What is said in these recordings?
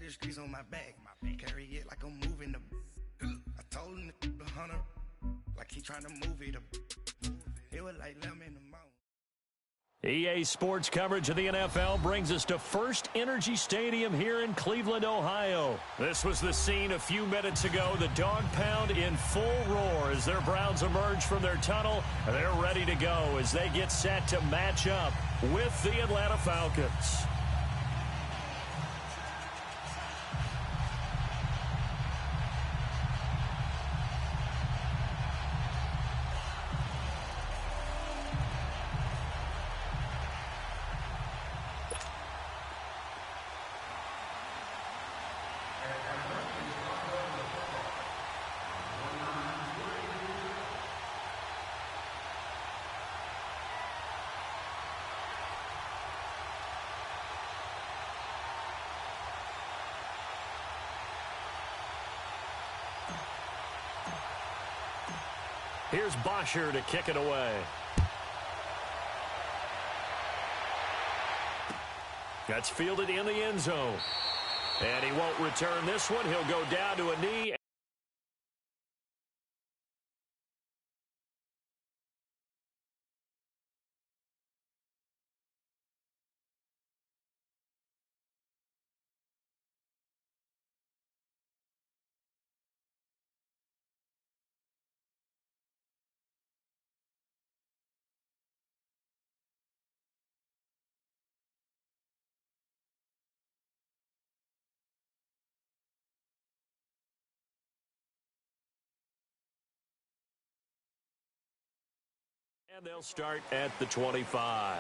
the streets on my back. Carry it like I'm moving the. I told him the hunter, like he trying to move it. It was like lemon in the mouth. EA Sports coverage of the NFL brings us to First Energy Stadium here in Cleveland, Ohio. This was the scene a few minutes ago. The dog pound in full roar as their Browns emerge from their tunnel. They're ready to go as they get set to match up with the Atlanta Falcons. Here's Bosher to kick it away. That's fielded in the end zone. And he won't return this one. He'll go down to a knee. And they'll start at the 25.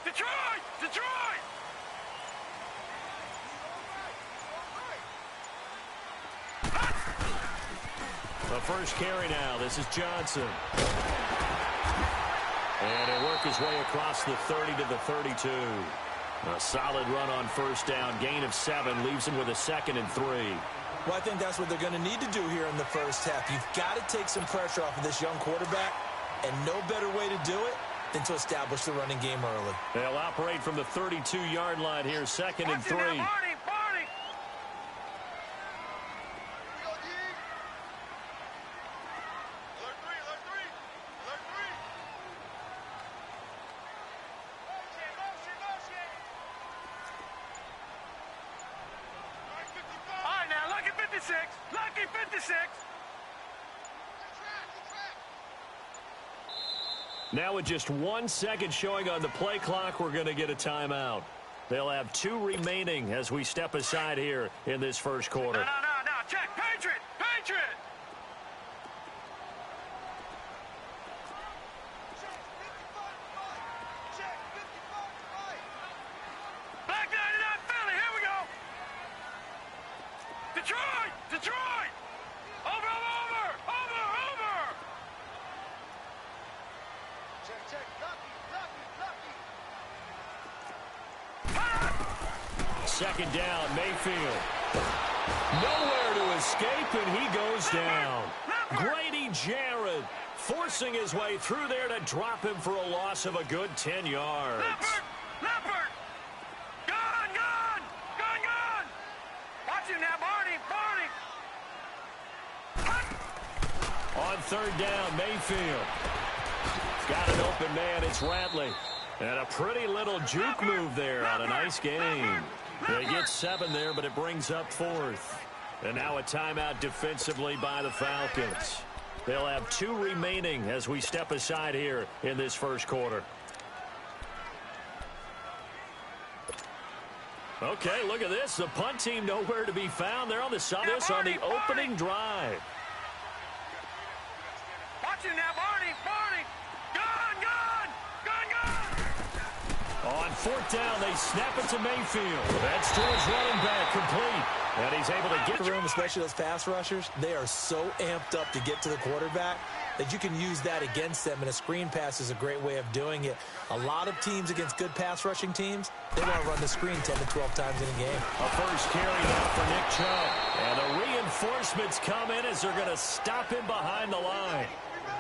Detroit! The first carry now. This is Johnson. And he'll work his way across the 30 to the 32. A solid run on first down. Gain of 7 leaves him with a 2nd and 3. Well, I think that's what they're going to need to do here in the first half. You've got to take some pressure off of this young quarterback, and no better way to do it than to establish the running game early. They'll operate from the 32-yard line here, 2nd and 3. Barney! All right, now, lucky 56. Lucky 56. Now with just 1 second showing on the play clock, we're going to get a timeout. They'll have 2 remaining as we step aside here in this first quarter. No. Check. Patriot. Black 99 Philly. Here we go. Detroit. Over. Check. Lucky. Second down, Mayfield. Nowhere to escape, and he goes down. Grady Jarrett forcing his way through there to drop him for a loss of a good 10 yards. Leopard. Gone. Watch him now, Barney. On third down, Mayfield. Got an open man, it's Ratley. And a pretty little juke move there on a nice game. They get 7 there, but it brings up 4th. And now a timeout defensively by the Falcons. They'll have 2 remaining as we step aside here in this first quarter. Okay, look at this. The punt team nowhere to be found. They're on the side of this on the opening drive. Action now, Barney! Barney! Gun! Gun! Gun! Gun! On fourth down, they snap it to Mayfield. That's to his running back, complete. And he's able to get the room, especially those pass rushers. They are so amped up to get to the quarterback that you can use that against them, and a screen pass is a great way of doing it. A lot of teams against good pass rushing teams, they want to run the screen 10 to 12 times in a game. A first carry now for Nick Chubb. And the reinforcements come in as they're going to stop him behind the line.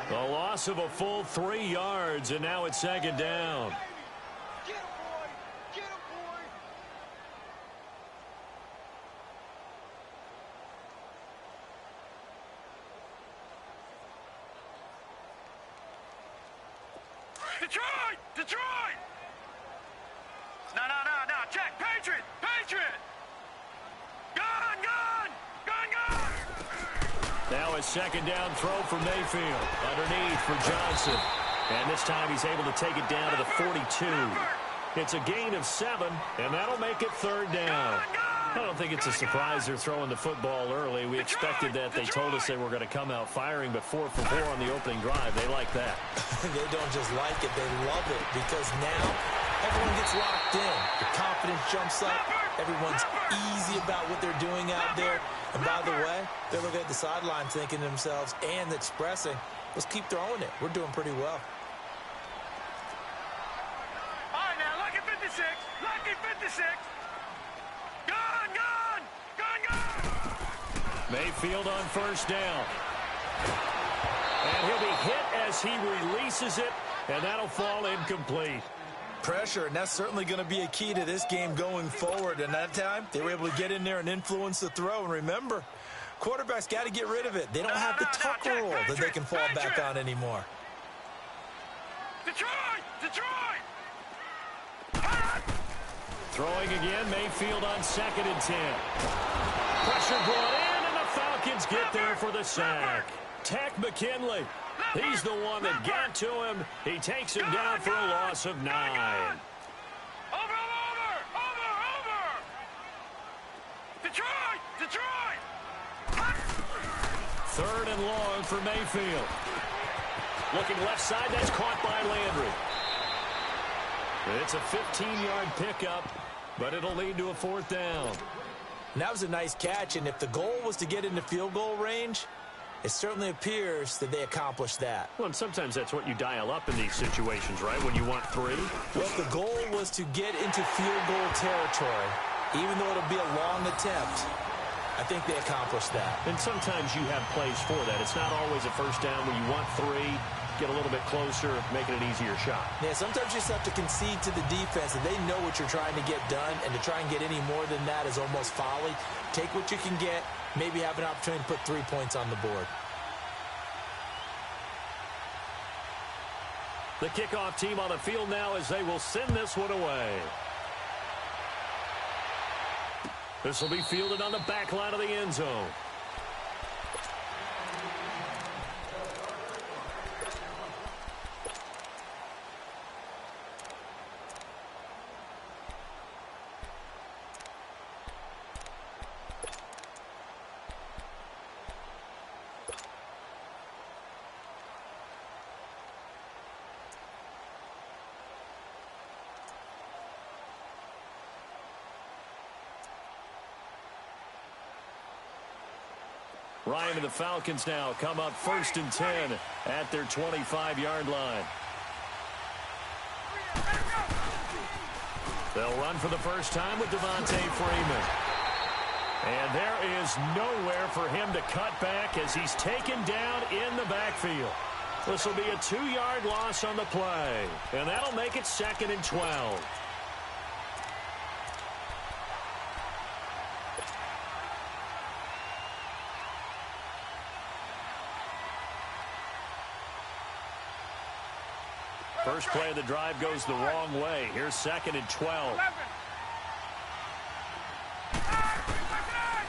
The loss of a full 3 yards, and now it's second down. Get him, boy! Get him, boy! Detroit! Detroit! No, no, no, no. Check. Patriot! Patriot! Gun! Gun! Gun! Gun! Now a second down throw for Mayfield. Underneath for Johnson. And this time he's able to take it down to the 42. It's a gain of 7, and that'll make it third down. I don't think it's a surprise they're throwing the football early. We expected that. They told us they were going to come out firing, but 4 for 4 on the opening drive. They like that. They don't just like it, they love it, because now everyone gets locked in. The confidence jumps up. Everyone's easy about what they're doing out there. And by the way, they're looking at the sideline thinking to themselves and expressing, let's keep throwing it. We're doing pretty well. All right, now, lucky 56. Lucky 56. Gun! Gun! Gun! Gun! Mayfield on first down. And he'll be hit as he releases it, and that'll fall incomplete. Pressure, and that's certainly going to be a key to this game going forward. And that time, they were able to get in there and influence the throw. And remember, quarterbacks got to get rid of it. They don't have the tuck roll that they can fall back on anymore. Detroit! Detroit! Throwing again, Mayfield on 2nd and 10. Pressure brought in, and the Falcons get there for the sack. Tech McKinley, he's the one that got to him. He takes him down for a loss of 9. Over! Detroit! Detroit! 3rd and long for Mayfield. Looking left side, that's caught by Landry. It's a 15-yard pickup, but it'll lead to a 4th down. And that was a nice catch, and if the goal was to get into field goal range, it certainly appears that they accomplished that. Well, and sometimes that's what you dial up in these situations, right, when you want 3? Well, if the goal was to get into field goal territory, even though it'll be a long attempt, I think they accomplished that. And sometimes you have plays for that. It's not always a first down when you want 3, get a little bit closer, make it an easier shot. Yeah, sometimes you just have to concede to the defense that they know what you're trying to get done, and to try and get any more than that is almost folly. Take what you can get, maybe have an opportunity to put 3 points on the board. The kickoff team on the field now as they will send this one away. This will be fielded on the back line of the end zone. Ryan and the Falcons now come up 1st and 10 at their 25-yard line. They'll run for the first time with Devontae Freeman. And there is nowhere for him to cut back as he's taken down in the backfield. This will be a 2-yard loss on the play, and that'll make it 2nd and 12. First play of the drive goes the wrong way. Here's 2nd and 12.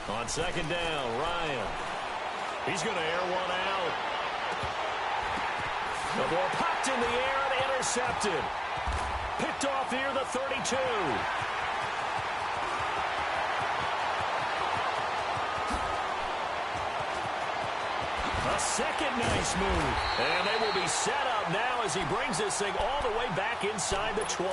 On 2nd down, Ryan. He's going to air one out. The ball popped in the air and intercepted. Picked off near the 32. A second nice move. And they will be set up now as he brings this thing all the way back inside the 20.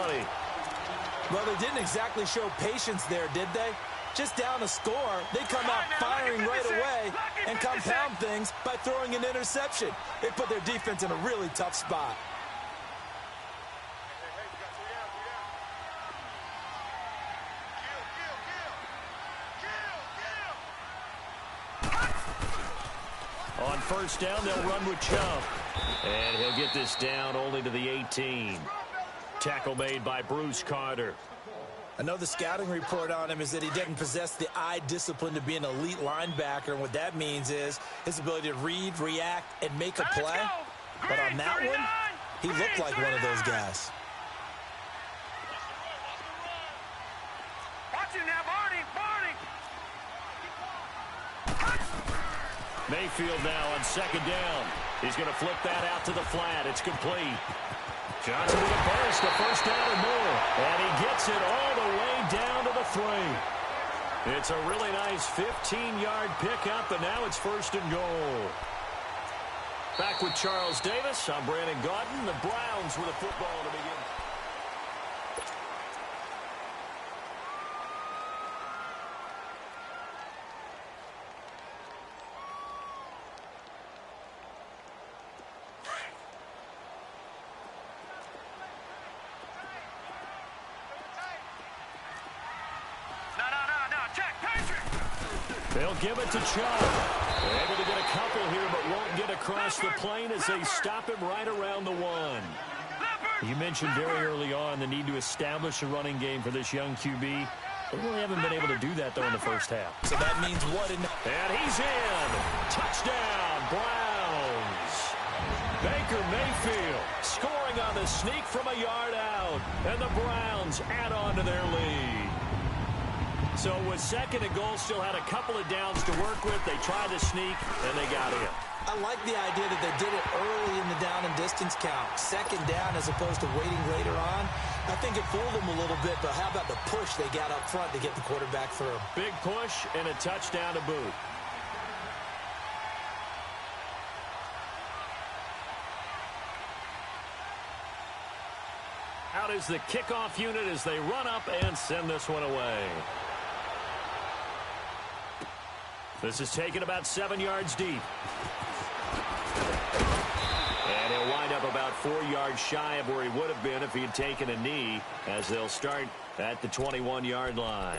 Well, they didn't exactly show patience there, did they? Just down a score, they come out firing right away and compound things by throwing an interception. They put their defense in a really tough spot. On first down, they'll run with Chubb. And he'll get this down only to the 18. Tackle made by Bruce Carter. I know the scouting report on him is that he doesn't possess the eye discipline to be an elite linebacker. And what that means is his ability to read, react, and make a play. But on that one, he looked like one of those guys. Watch him now, Barney. Mayfield now on second down. He's going to flip that out to the flat. It's complete. Johnson with a burst, a first down and more. And he gets it all the way down to the 3. It's a really nice 15-yard pickup, and now it's first and goal. Back with Charles Davis. I'm Brandon Gaudin. The Browns with a football to begin. They'll give it to Chubb. Able to get a couple here, but won't get across the plane as they stop him right around the 1. You mentioned very early on the need to establish a running game for this young QB. They really haven't been able to do that, though, in the first half. So that means what? And he's in. Touchdown, Browns. Baker Mayfield scoring on the sneak from a yard out. And the Browns add on to their lead. So with second and goal, still had a couple of downs to work with. They tried to sneak, and they got in. I like the idea that they did it early in the down and distance count. Second down as opposed to waiting later on. I think it fooled them a little bit, but how about the push they got up front to get the quarterback through? Big push and a touchdown to boot. Out is the kickoff unit as they run up and send this one away. This is taken about 7 yards deep. And he'll wind up about 4 yards shy of where he would have been if he had taken a knee, as they'll start at the 21-yard line.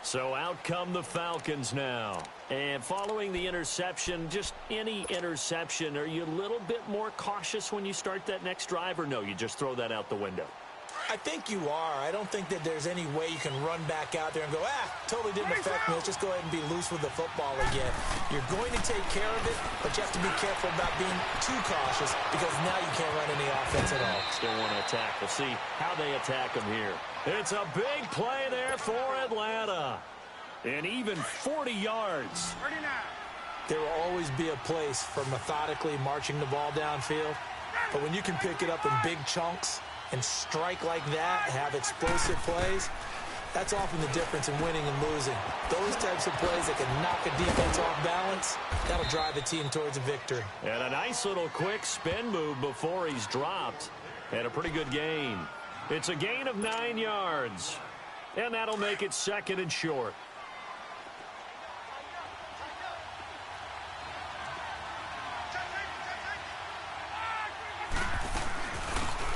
So out come the Falcons now. And following the interception, just any interception, are you a little bit more cautious when you start that next drive, or no, you just throw that out the window? I think you are. I don't think that there's any way you can run back out there and go, totally didn't affect me. Let's just go ahead and be loose with the football again. You're going to take care of it, but you have to be careful about being too cautious because now you can't run any offense at all. Still want to attack. We'll see how they attack them here. It's a big play there for Atlanta. And even 40 yards. There will always be a place for methodically marching the ball downfield, but when you can pick it up in big chunks and strike like that, have explosive plays, that's often the difference in winning and losing. Those types of plays that can knock a defense off balance, that'll drive a team towards a victory. And a nice little quick spin move before he's dropped. And a pretty good gain. It's a gain of 9 yards. And that'll make it second and short.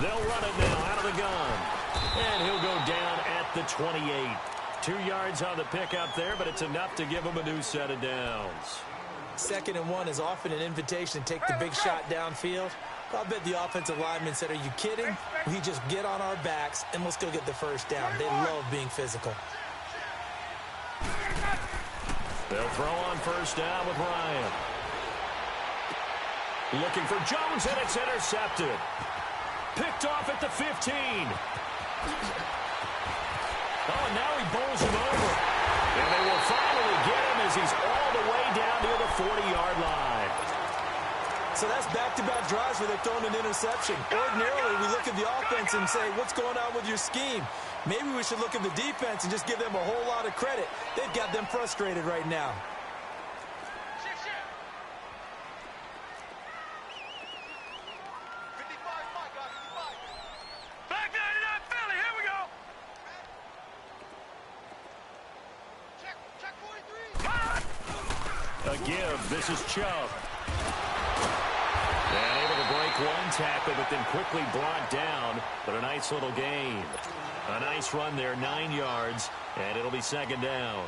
They'll run it now out of the gun. And he'll go down at the 28. 2 yards on the pickup there, but it's enough to give him a new set of downs. 2nd and 1 is often an invitation to take the big shot downfield. I bet the offensive lineman said, are you kidding? We just get on our backs and let's go get the first down. They love being physical. They'll throw on first down with Ryan. Looking for Jones, and it's intercepted. Picked off at the 15. Oh, and now he bowls him over. And they will finally get him as he's all the way down near the 40-yard line. So that's back-to-back drives where they've thrown an interception. Ordinarily, we look at the offense and say, what's going on with your scheme? Maybe we should look at the defense and just give them a whole lot of credit. They've got them frustrated right now. A give. This is Chubb. And able to break one tackle, but then quickly brought down. But a nice little gain. A nice run there, 9 yards, and it'll be second down.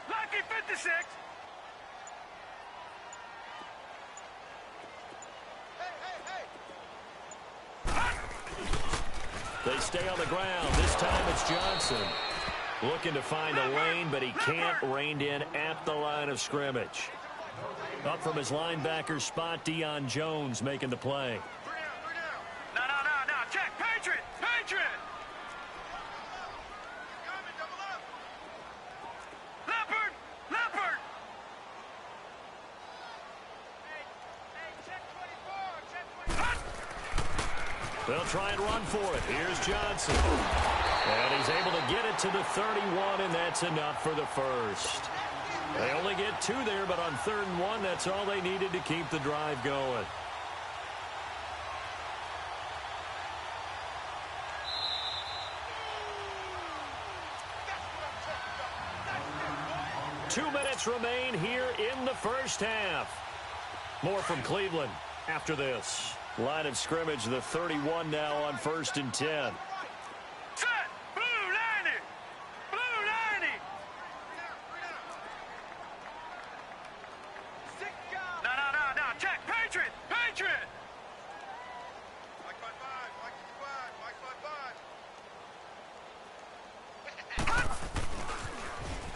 Lucky 56. They stay on the ground. This time it's Johnson. Looking to find a lane, but he can't. Reined in at the line of scrimmage. Up from his linebacker spot, Deion Jones making the play. No. Check. Patriot. Leopard. Hey, check 24. They'll try and run for it. Here's Johnson. And he's able to get it to the 31, and that's enough for the first. They only get 2 there, but on 3rd and 1, that's all they needed to keep the drive going. Two minutes remain here in the first half. More from Cleveland after this. Line of scrimmage, the 31 now on 1st and 10. Set. Blue 90. No. Check. Patriot. Mike 5.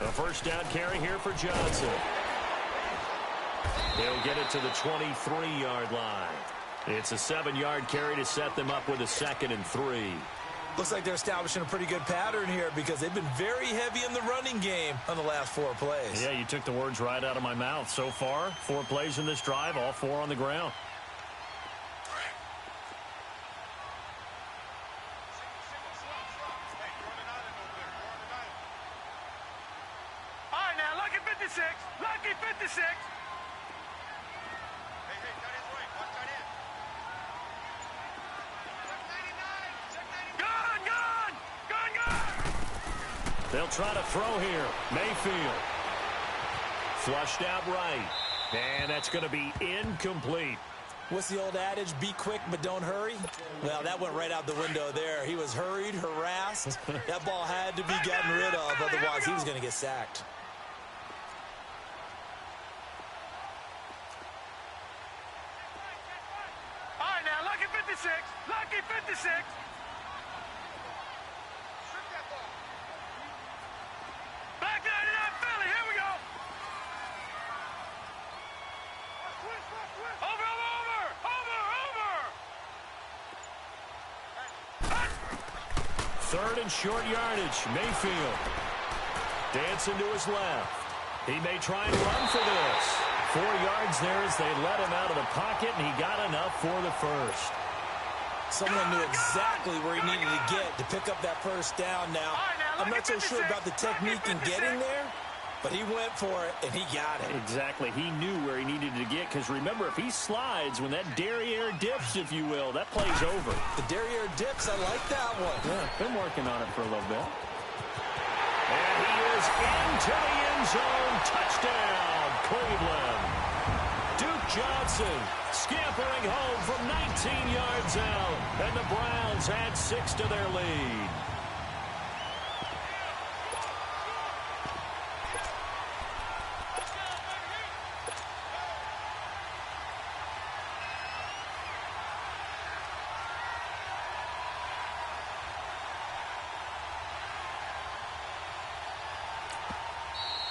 A first down carry here for Johnson. He'll get it to the 23-yard line. It's a 7-yard carry to set them up with a 2nd and 3. Looks like they're establishing a pretty good pattern here because they've been very heavy in the running game on the last 4 plays. Yeah, you took the words right out of my mouth. So far, 4 plays in this drive, all 4 on the ground. All right, now, Lucky 56. They'll try to throw here. Mayfield. Flushed out right. And that's going to be incomplete. What's the old adage? Be quick, but don't hurry? Well, that went right out the window there. He was hurried, harassed. That ball had to be gotten rid of, otherwise he was going to get sacked. All right, now, Lucky 56. Back 99 Philly, here we go. Over. 3rd and short yardage. Mayfield. Dancing to his left. He may try and run for this. 4 yards there as they let him out of the pocket, and he got enough for the first. Someone knew exactly where he needed to get to pick up that first down now. I'm not so sure about the technique in getting there, but he went for it, and he got it. Exactly. He knew where he needed to get, because remember, if he slides, when that derriere dips, if you will, that play's over. The derriere dips, I like that one. Yeah, been working on it for a little bit. And he is into the end zone. Touchdown, Cleveland. Duke Johnson scampering home from 19 yards out, and the Browns add 6 to their lead.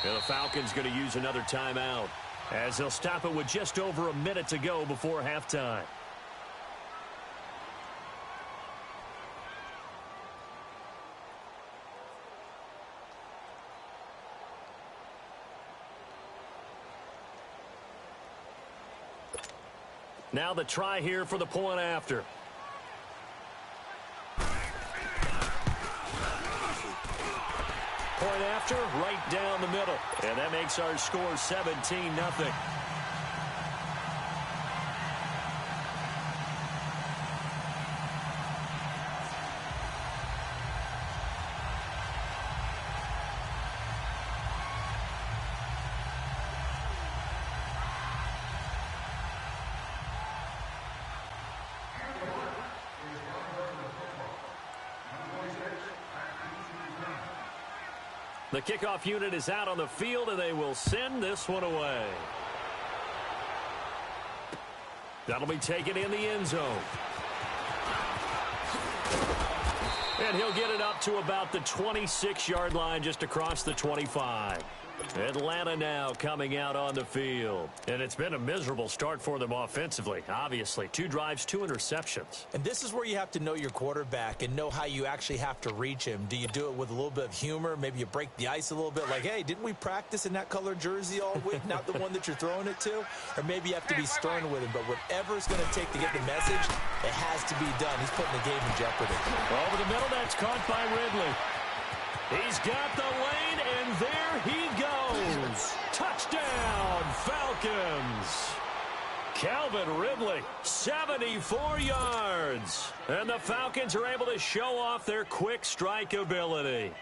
And the Falcons going to use another timeout, as they'll stop it with just over a minute to go before halftime. Now the try here for the point after. Point after, right down the middle. And that makes our score 17-0. The kickoff unit is out on the field, and they will send this one away. That'll be taken in the end zone. And he'll get it up to about the 26-yard line, just across the 25. Atlanta now coming out on the field. And it's been a miserable start for them offensively, obviously. 2 drives, 2 interceptions. And this is where you have to know your quarterback and know how you actually have to reach him. Do you do it with a little bit of humor? Maybe you break the ice a little bit, like, hey, didn't we practice in that color jersey all week? Not the one that you're throwing it to? Or maybe you have to be stern with him. But whatever it's going to take to get the message, it has to be done. He's putting the game in jeopardy. Over the middle, that's caught by Ridley. He's got the lane, and there he goes. Touchdown, Falcons. Calvin Ridley, 74 yards. And the Falcons are able to show off their quick strike ability.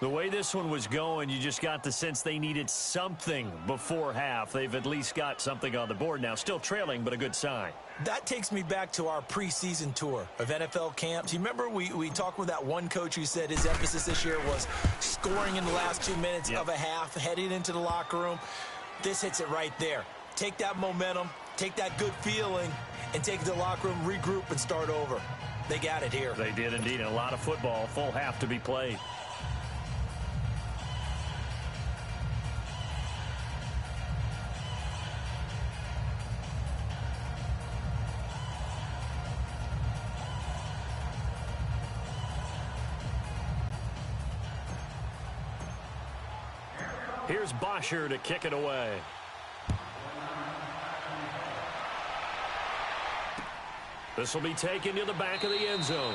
The way this one was going, you just got the sense they needed something before half. They've at least got something on the board now. Still trailing, but a good sign. That takes me back to our preseason tour of NFL camps. You remember we talked with that one coach who said his emphasis this year was scoring in the last 2 minutes of a half, heading into the locker room. This hits it right there. Take that momentum, take that good feeling, and take it to the locker room, regroup, and start over. They got it here. They did indeed. A lot of football, full half to be played. Here's Bosher to kick it away. This will be taken to the back of the end zone.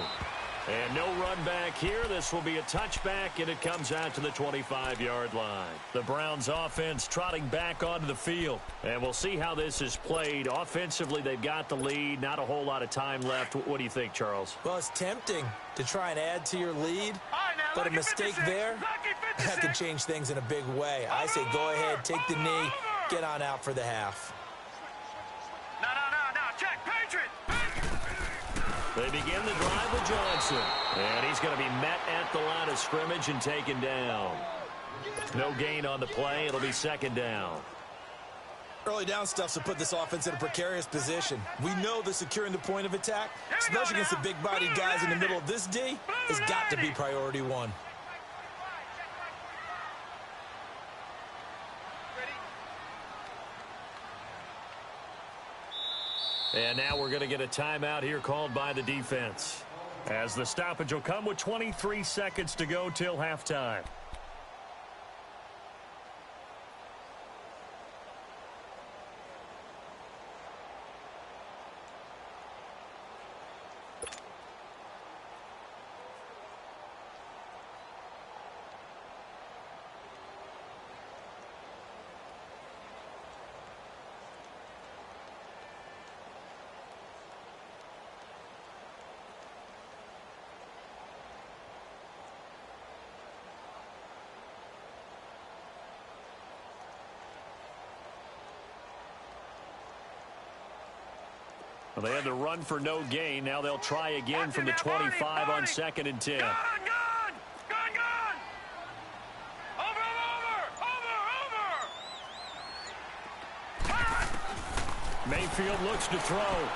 And no run back here. This will be a touchback, and it comes out to the 25-yard line. The Browns offense trotting back onto the field. And we'll see how this is played. Offensively, they've got the lead. Not a whole lot of time left. What do you think, Charles? Well, it's tempting to try and add to your lead. But a mistake there, that could change things in a big way. I say go ahead, take the knee, get on out for the half. No, check, Patriot! They begin the drive with Johnson. And he's going to be met at the line of scrimmage and taken down. No gain on the play. It'll be second down. Early down stuff to put this offense in a precarious position. We know that securing the point of attack, especially against the big-bodied guys in the middle of this D, has got to be priority one. And now we're going to get a timeout here called by the defense, as the stoppage will come with 23 seconds to go till halftime. Well, they had to run for no gain. Now they'll try again from the 25 on 2nd and 10. Gone! Over! Mayfield looks to throw.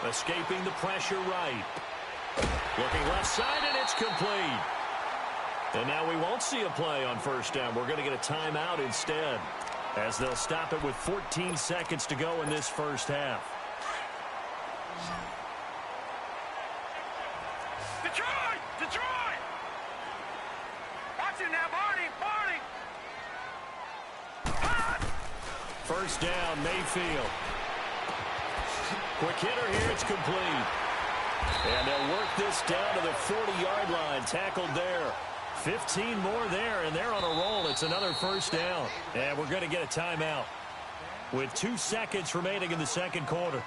Escaping the pressure right. Looking left side, and it's complete. And now we won't see a play on first down. We're going to get a timeout instead, as they'll stop it with 14 seconds to go in this first half. Detroit! Watch it now, Barney! First down, Mayfield. Quick hitter here, it's complete. And they'll work this down to the 40-yard line. Tackled there. 15 more there, and they're on a roll. It's another first down. And we're going to get a timeout with 2 seconds remaining in the second quarter.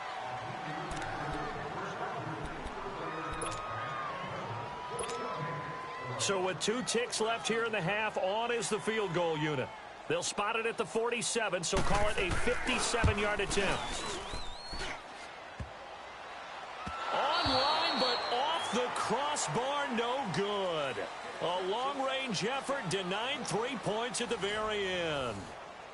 So with 2 ticks left here in the half, on is the field goal unit. They'll spot it at the 47, so call it a 57-yard attempt. Online, but off the crossbar, no good. A long-range effort denying 3 points at the very end.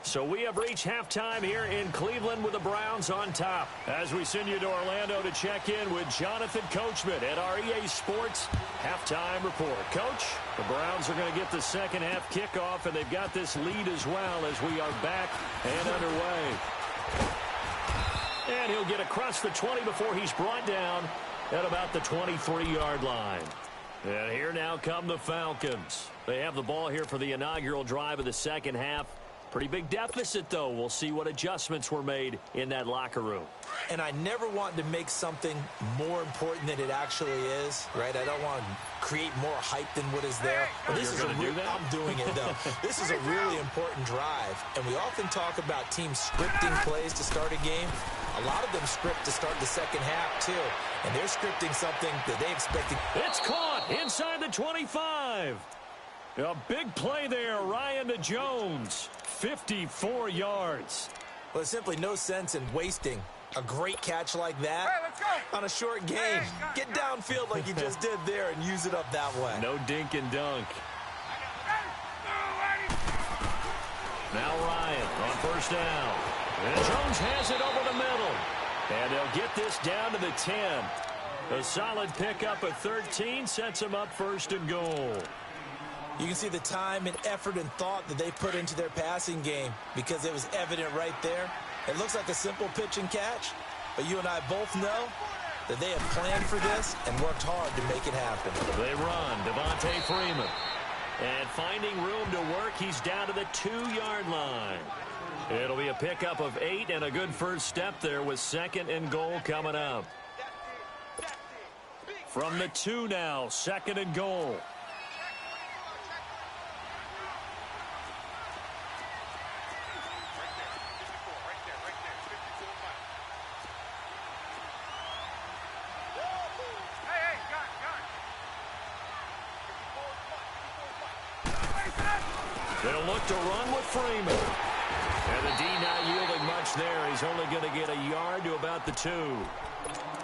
So we have reached halftime here in Cleveland with the Browns on top. As we send you to Orlando to check in with Jonathan Coachman at our EA Sports Halftime Report. Coach, the Browns are going to get the second half kickoff, and they've got this lead as well as we are back and underway. And he'll get across the 20 before he's brought down at about the 23-yard line. And here now come the Falcons. They have the ball here for the inaugural drive of the second half. Pretty big deficit, though. We'll see what adjustments were made in that locker room. And I never want to make something more important than it actually is, right? I don't want to create more hype than what is there. But this is I'm doing it, though. This is a really important drive. And we often talk about teams scripting plays to start a game. A lot of them script to start the second half, too. And they're scripting something that they expected. It's caught inside the 25. A big play there, Ryan to Jones. 54 yards. Well, there's simply no sense in wasting a great catch like that on a short game. Get downfield like you just did there and use it up that way. No dink and dunk. Now Ryan on first down. And Jones has it over the middle. And they'll get this down to the 10. A solid pickup of 13 sets them up first and goal. You can see the time and effort and thought that they put into their passing game because it was evident right there. It looks like a simple pitch and catch, but you and I both know that they have planned for this and worked hard to make it happen. They run. Devontae Freeman. And finding room to work, he's down to the 2-yard line. It'll be a pickup of 8 and a good first step there with second and goal coming up. From the 2 now, second and goal. They'll look to run with Freeman. And the D not yielding much there. He's only going to get a yard to about the 2.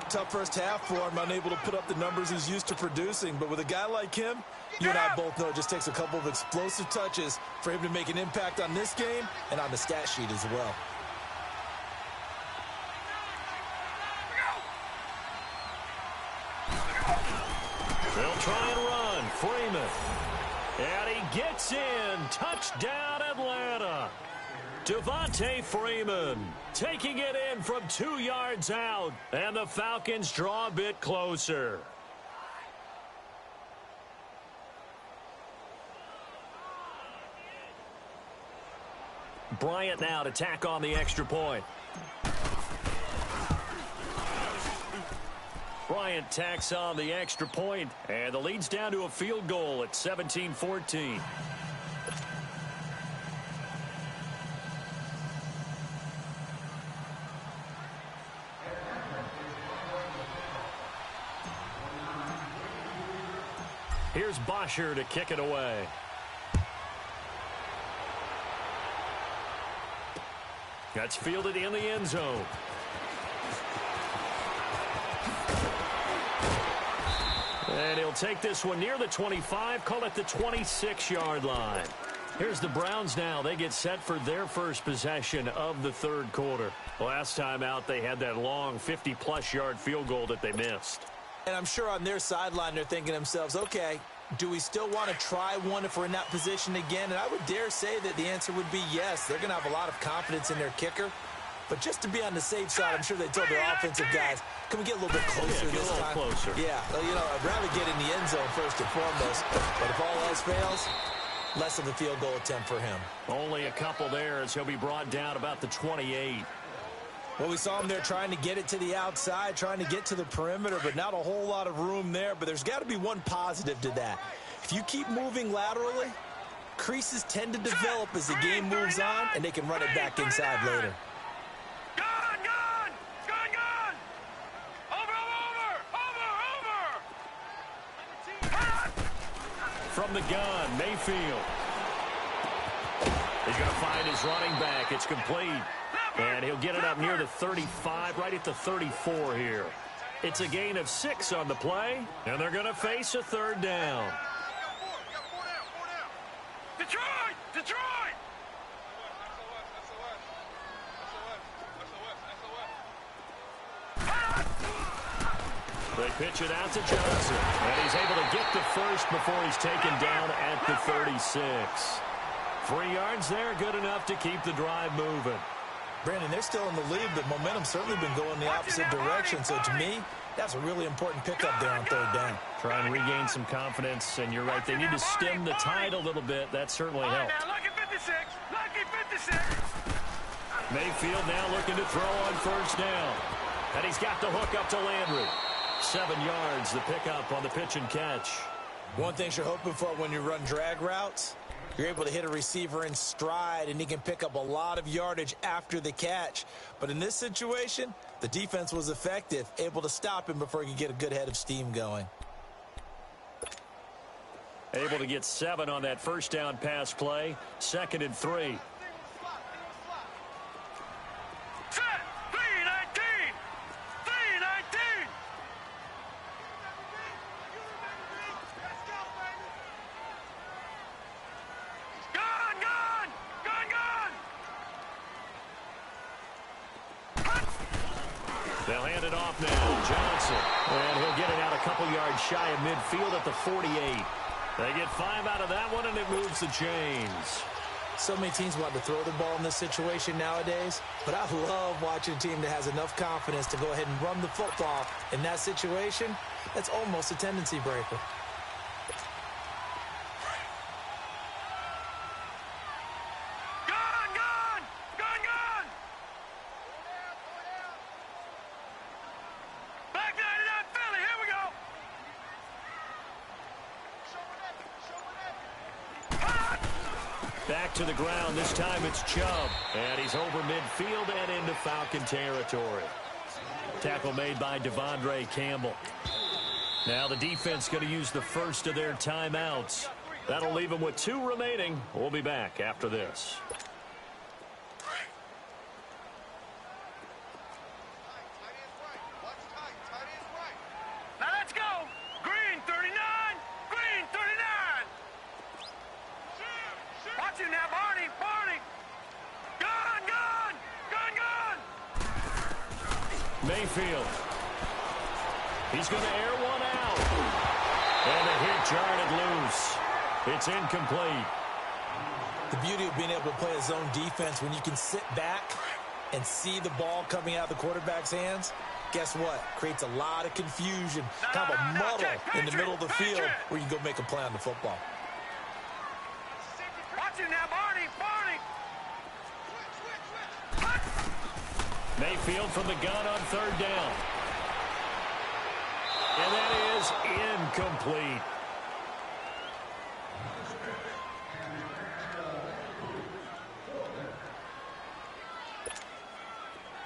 Tough first half for him, unable to put up the numbers he's used to producing. But with a guy like him, you and I both know it just takes a couple of explosive touches for him to make an impact on this game and on the stat sheet as well. They'll try and run. Freeman. And he gets in. Touchdown, Atlanta. Devontae Freeman taking it in from 2 yards out. And the Falcons draw a bit closer. Bryant now to tack on the extra point. Bryant tacks on the extra point, and the lead's down to a field goal at 17-14. Here's Bosher to kick it away. That's fielded in the end zone. And he'll take this one near the 25, call it the 26-yard line. Here's the Browns now. They get set for their first possession of the third quarter. Last time out, they had that long 50-plus yard field goal that they missed. And I'm sure on their sideline, they're thinking to themselves, okay, do we still want to try one if we're in that position again? And I would dare say that the answer would be yes. They're going to have a lot of confidence in their kicker. But just to be on the safe side, I'm sure they told their offensive guys, can we get a little bit closer this time? Closer. Yeah, well, you know, I'd rather get in the end zone first and foremost. But if all else fails, less of a field goal attempt for him. Only a couple there as he'll be brought down about the 28. Well, we saw him there trying to get it to the outside, trying to get to the perimeter, but not a whole lot of room there. But there's got to be one positive to that. If you keep moving laterally, creases tend to develop as the game moves on, and they can run it back inside later. From the gun, Mayfield. He's going to find his running back. It's complete. And he'll get it up near the 35, right at the 34 here. It's a gain of 6 on the play, and they're going to face a third down. Detroit! Detroit! They pitch it out to Johnson, and he's able to get the first before he's taken down at the 36. 3 yards there, good enough to keep the drive moving. Brandon, they're still in the lead, but momentum's certainly been going the opposite direction. So to me, that's a really important pickup there on third down. Try and regain some confidence, and you're right, they need to stem the tide a little bit. That certainly helped. Lucky 56! Lucky 56! Mayfield now looking to throw on first down. And he's got the hook up to Landry. 7 yards, the pickup on the pitch and catch. One thing you're hoping for when you run drag routes, you're able to hit a receiver in stride, and he can pick up a lot of yardage after the catch. But in this situation, the defense was effective, able to stop him before he could get a good head of steam going. Able to get 7 on that first down pass play. 2nd and 3. Set! 319! 319! They'll hand it off now. Johnson. And he'll get it out a couple yards shy of midfield at the 48. They get 5 out of that one, and it moves the chains. So many teams want to throw the ball in this situation nowadays, but I love watching a team that has enough confidence to go ahead and run the football. In that situation, that's almost a tendency breaker. Back to the ground. This time it's Chubb. And he's over midfield and into Falcon territory. Tackle made by Devondre Campbell. Now the defense going to use the first of their timeouts. That'll leave them with 2 remaining. We'll be back after this. Now let's go. Green 39. Green 39. Watch it now, Barney. Barney. Gun, gun. Gun, gun. Mayfield. He's going to air one out. And the hit jarred it loose. It's incomplete. The beauty of being able to play a zone defense when you can sit back and see the ball coming out of the quarterback's hands, guess what? Creates a lot of confusion, kind of a muddle in the middle of the field where you can go make a play on the football. Watch it now, Barney. Barney. Mayfield from the gun on third down. And that is incomplete.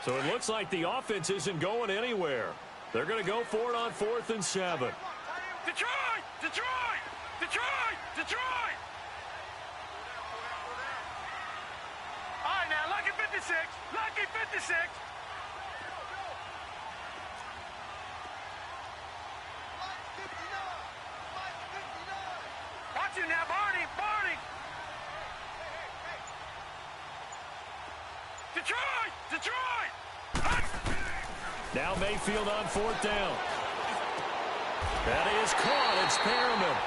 So it looks like the offense isn't going anywhere. They're going to go for it on 4th and 7. Detroit! Detroit! Detroit! Detroit! All right, now, lucky 56. Lucky 56. Watch you now, Barney. Barney. Detroit! Detroit! Now Mayfield on 4th down. That is caught. It's Perriman.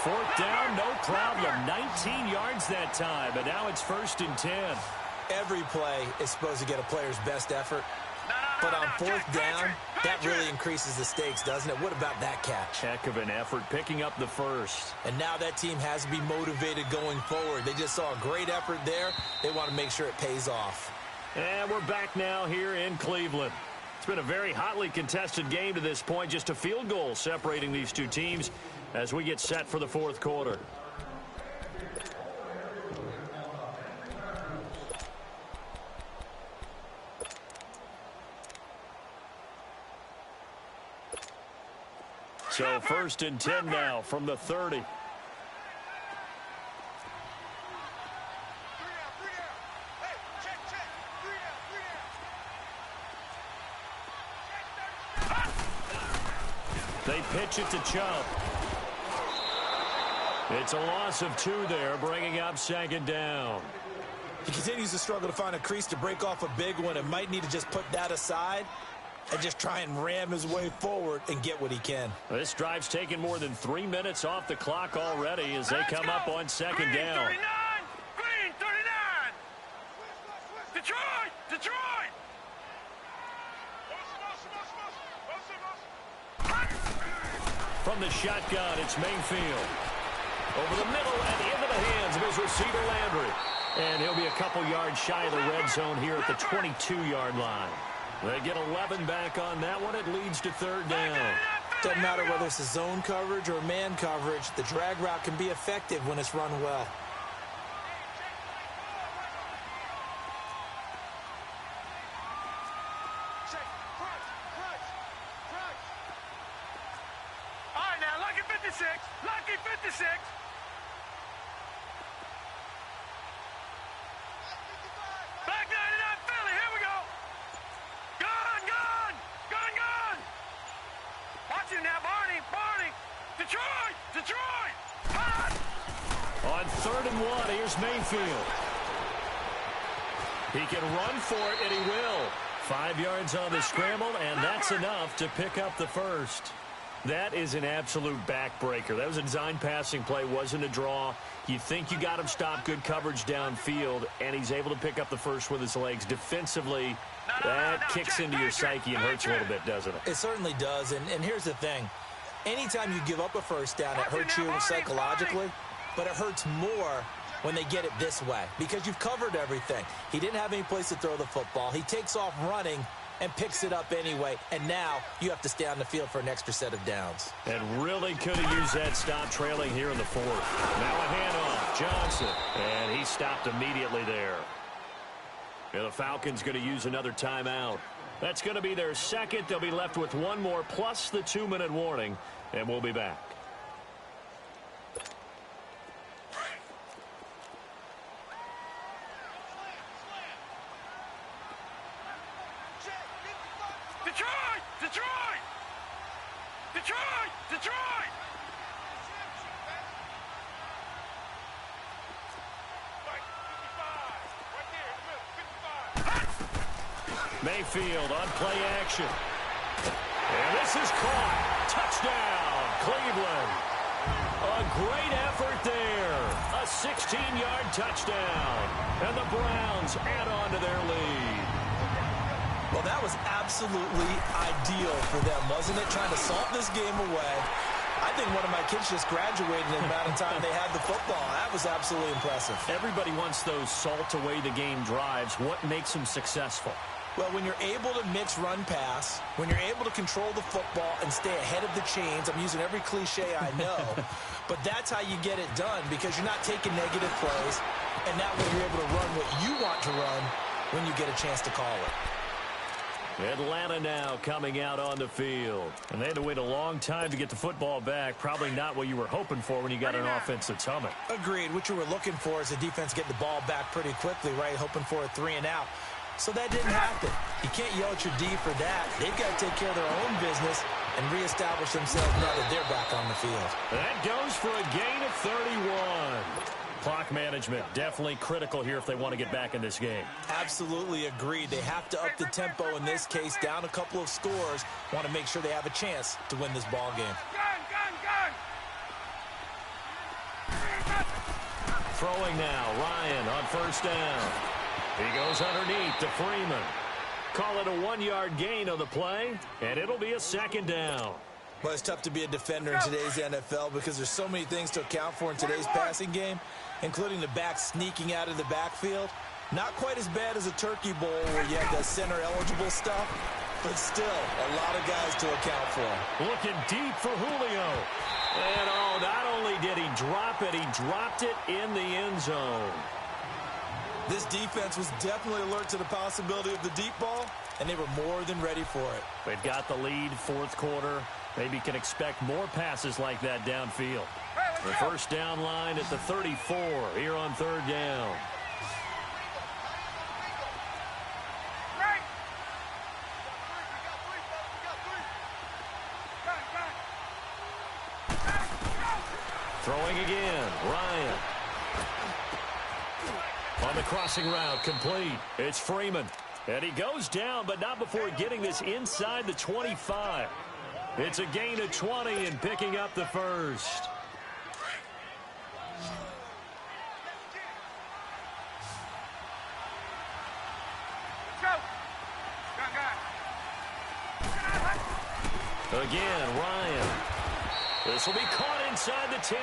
4th down, no problem. 19 yards that time, and now it's 1st and 10. Every play is supposed to get a player's best effort, but on 4th down, that really increases the stakes, doesn't it? What about that catch? Heck of an effort, picking up the first. And now that team has to be motivated going forward. They just saw a great effort there. They want to make sure it pays off. And we're back now here in Cleveland. It's been a very hotly contested game to this point. Just a field goal separating these two teams as we get set for the fourth quarter. So 1st and 10 now from the 30. They pitch it to Chubb. It's a loss of 2 there, bringing up 2nd down. He continues to struggle to find a crease to break off a big one and might need to just put that aside and just try and ram his way forward and get what he can. This drive's taken more than 3 minutes off the clock already as they come up on 2nd down. Green 39. Detroit. From the shotgun, it's Mayfield. Over the middle and into the hands of his receiver, Landry. And he'll be a couple yards shy of the red zone here at the 22-yard line. They get 11 back on that one. It leads to 3rd down. Doesn't matter whether it's a zone coverage or man coverage. The drag route can be effective when it's run well. All right, now, lucky 56. Lucky 56. Back 99 Philly. Here we go. Gun. Watch him now, Barney. Detroit. Hot. On 3rd and 1, here's Mayfield. He can run for it, and he will. 5 yards on the scramble, and that's enough to pick up the first. That is an absolute backbreaker. That was a design passing play, wasn't a draw. You think you got him stopped, good coverage downfield, and he's able to pick up the first with his legs. Defensively, that kicks into your psyche and hurts a little bit, doesn't it? It certainly does, and here's the thing. Anytime you give up a first down, it hurts you psychologically, but it hurts more when they get it this way because you've covered everything. He didn't have any place to throw the football. He takes off running and picks it up anyway, and now you have to stay on the field for an extra set of downs. And really could have used that stop trailing here in the 4th. Now a handoff, Johnson, and he stopped immediately there. And the Falcons going to use another timeout. That's going to be their 2nd. They'll be left with 1 more plus the 2-minute warning, and we'll be back. Detroit. Mayfield on play action. And this is caught. Touchdown, Cleveland. A great effort there. A 16-yard touchdown. And the Browns add on to their lead. Well, that was absolutely ideal for them, wasn't it? Trying to salt this game away. I think one of my kids just graduated in the amount of time they had the football. That was absolutely impressive. Everybody wants those salt-away-the-game drives. What makes them successful? Well, when you're able to mix run-pass, when you're able to control the football and stay ahead of the chains, I'm using every cliche I know, but that's how you get it done because you're not taking negative plays, and that way you're able to run what you want to run when you get a chance to call it. Atlanta now coming out on the field. And they had to wait a long time to get the football back. Probably not what you were hoping for when you got an offense that's humming. Agreed. What you were looking for is the defense getting the ball back pretty quickly, right? Hoping for a 3-and-out. So that didn't happen. You can't yell at your D for that. They've got to take care of their own business and reestablish themselves now that they're back on the field. That goes for a gain of 31. Clock management definitely critical here if they want to get back in this game. Absolutely agreed. They have to up the tempo in this case, down a couple of scores. Want to make sure they have a chance to win this ball game. Throwing now, Ryan on first down. He goes underneath to Freeman. Call it a 1-yard gain on the play, and it'll be a 2nd down. Well, it's tough to be a defender in today's NFL because there's so many things to account for in today's passing game, including the back sneaking out of the backfield. Not quite as bad as a turkey bowl where you have that center-eligible stuff, but still a lot of guys to account for. Looking deep for Julio. And, oh, not only did he drop it, he dropped it in the end zone. This defense was definitely alert to the possibility of the deep ball, and they were more than ready for it. They've got the lead, fourth quarter. Maybe can expect more passes like that downfield. The first down line at the 34 here on third down. Throwing again, Ryan. On the crossing route, complete. It's Freeman. And he goes down, but not before getting this inside the 25. It's a gain of 20 and picking up the first. Again, Ryan. This will be caught inside the 10.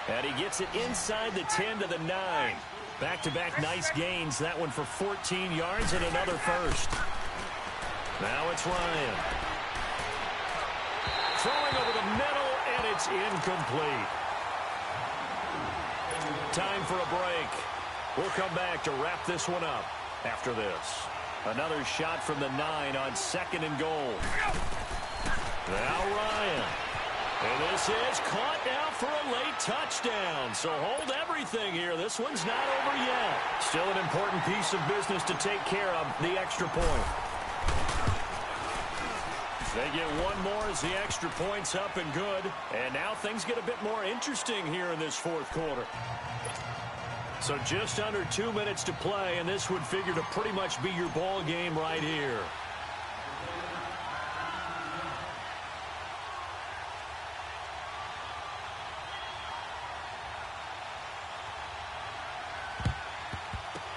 And he gets it inside the 10 to the 9. Back-to-back nice gains. That one for 14 yards and another first. Now it's Ryan. Throwing over the middle, and it's incomplete. Time for a break. We'll come back to wrap this one up after this. Another shot from the 9 on 2nd and goal. Now Ryan. And this is caught now for a late touchdown. So hold everything here. This one's not over yet. Still an important piece of business to take care of, the extra point. They get one more as the extra point's up and good. And now things get a bit more interesting here in this fourth quarter. So just under 2 minutes to play, and this would figure to pretty much be your ball game right here.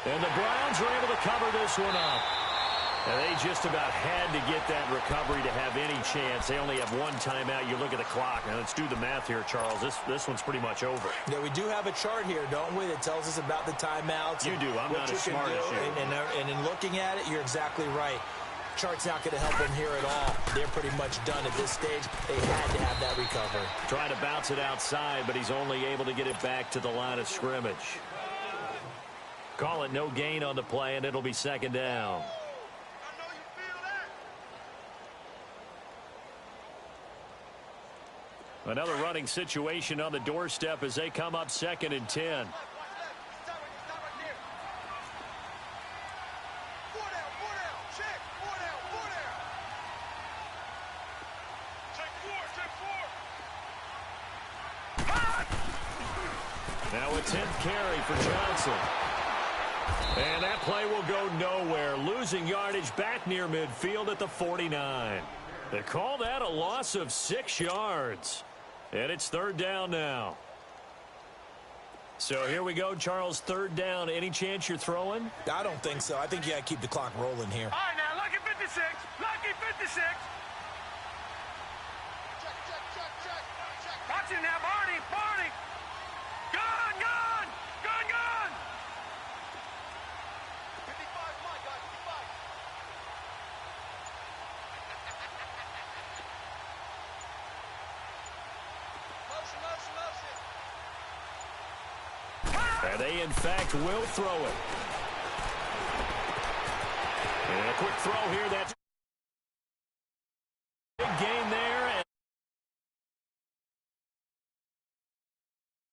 And the Browns are able to cover this one up. And they just about had to get that recovery to have any chance. They only have one timeout. You look at the clock. Now, let's do the math here, Charles. This one's pretty much over. Yeah, we do have a chart here, don't we, that tells us about the timeouts. You do. I'm not as smart as you. And in looking at it, you're exactly right. Chart's not going to help them here at all. They're pretty much done at this stage. They had to have that recovery. Trying to bounce it outside, but he's only able to get it back to the line of scrimmage. Call it no gain on the play, and it'll be 2nd down. Another running situation on the doorstep as they come up 2nd and 10. Now a 10th carry for Johnson. And that play will go nowhere. Losing yardage back near midfield at the 49. They call that a loss of 6 yards. And it's 3rd down now. So here we go, Charles, 3rd down. Any chance you're throwing? I don't think so. I think you got to keep the clock rolling here. All right, now, lucky 56. Lucky 56. Watch it now, Barney. Barney. Gone, gone. Gone, gone. 55, my God, 55. And they, in fact, will throw it. And a quick throw here. That